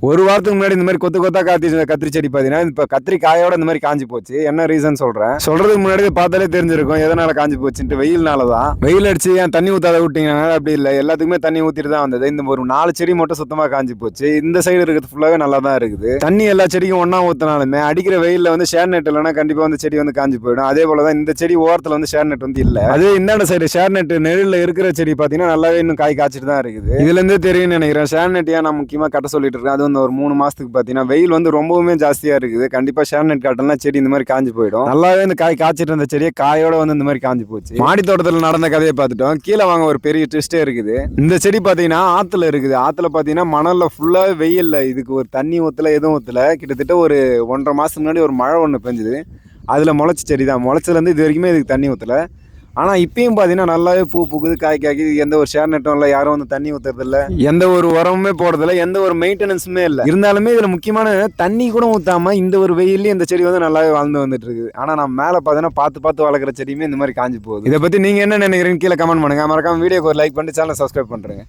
ஒரு வாரத்துக்கு முன்னாடி இந்த மாதிரி கொத்து கொத்தா காத்தி கத்திரி செடி பாத்தீங்கன்னா இப்ப கத்திரி காயோட இந்த மாதிரி காஞ்சி போச்சு. என்ன ரீசன் சொல்றேன். சொல்றதுக்கு முன்னாடி பார்த்தாலே தெரிஞ்சிருக்கும் எதனால காஞ்சி போச்சுட்டு. வெயில்னாலதான். வெயில் அடிச்சு ஏன் தண்ணி ஊத்தாத விட்டீங்கன்னா அப்படி இல்லை, எல்லாத்துக்குமே தண்ணி ஊத்திட்டு தான் வந்தது. இந்த ஒரு 4 செடி மட்டும் சுத்தமா காஞ்சி போச்சு. இந்த சைடு இருக்கிறது ஃபுல்லாவே நல்லா தான் இருக்குது. தண்ணி எல்லா செடிக்கும் ஒன்னா ஊத்தினாலுமே அடிக்கிற வெயில்ல வந்து ஷேர் நெட் இல்லைன்னா கண்டிப்பா வந்து செடி வந்து காஞ்சி போயிடும். அதே போலதான் இந்த செடி ஓரத்துல வந்து ஷேர் நெட் வந்து இல்ல. அதே இந்த சைடு ஷேர் நெட் நெருல இருக்கிற செடி பாத்தீங்கன்னா நல்லாவே இன்னும் காய் காய்ச்சிட்டு தான் இருக்குது. இதுல இருந்தே தெரியும் நினைக்கிறேன் ஷேர் நெட் ஏன் நான் முக்கியமா கட்ட சொல்லிட்டு இருக்கேன். அது வந்து ஒரு 3 மாசத்துக்கு பாத்தீங்கன்னா வெயில் வந்து ரொம்பவுமே ஜாஸ்தியா இருக்குது. கண்டிப்பா ஷேர் நெட் காட்டலாம் செடி இந்த மாதிரி காஞ்சி போயிடும். நல்லாவே இந்த காய் காய்ச்சிட்டு இருந்த செடியை காயோட வந்து இந்த மாதிரி காஞ்சி போச்சு. மாடி தோட்டத்தில் நடந்த கதையை பார்த்துட்டோம். கீழே வாங்க ஒரு பெரிய ட்விஸ்டே இருக்குது. இந்த செடி பாத்தீங்கன்னா ஆத்துல இருக்குது. ஆத்துல பாத்தீங்கன்னா மணல்ல ஃபுல்லா வெயில்ல இதுக்கு ஒரு தண்ணி ஊத்தல எதுவும் ஊத்தல. கிட்டத்தட்ட ஒரு 1.5 மாசத்துக்கு முன்னாடி ஒரு மழை ஒன்று பெஞ்சுது. அதுல முளைச்ச செடி தான். முளைச்சதுல இருந்து இது வரைக்குமே இதுக்கு தண்ணி ஊத்தல. ஆனா இப்பயும் பாத்தீங்கன்னா நல்லாவே பூ பூக்குது, காய் காய்க்கு. எந்த ஒரு ஷேர் நெட்டும் இல்லை, யாரும் வந்து தண்ணி ஊத்துறது இல்லை, எந்த ஒரு உரமுமே போடுறதில்ல, எந்த ஒரு மெயின்டெனன்ஸுமே இல்லை. இருந்தாலுமே இதுல முக்கியமான தண்ணி கூட ஊத்தாம இந்த ஒரு வெயிலே இந்த செடி வந்து நல்லாவே வாழ்ந்து வந்துட்டு இருக்குது. ஆனா நான் மேல பாத்தீங்கன்னா பார்த்து வளர்க்குற செடியுமே இந்த மாதிரி காஞ்சி போகுது. இதை பத்தி நீங்க என்ன நினைக்கிறீங்க கீழே கமெண்ட் பண்ணுங்க. மறக்காம வீடியோக்கு ஒரு லைக் பண்ணி சேனலை சப்ஸ்கிரைப் பண்றேங்க.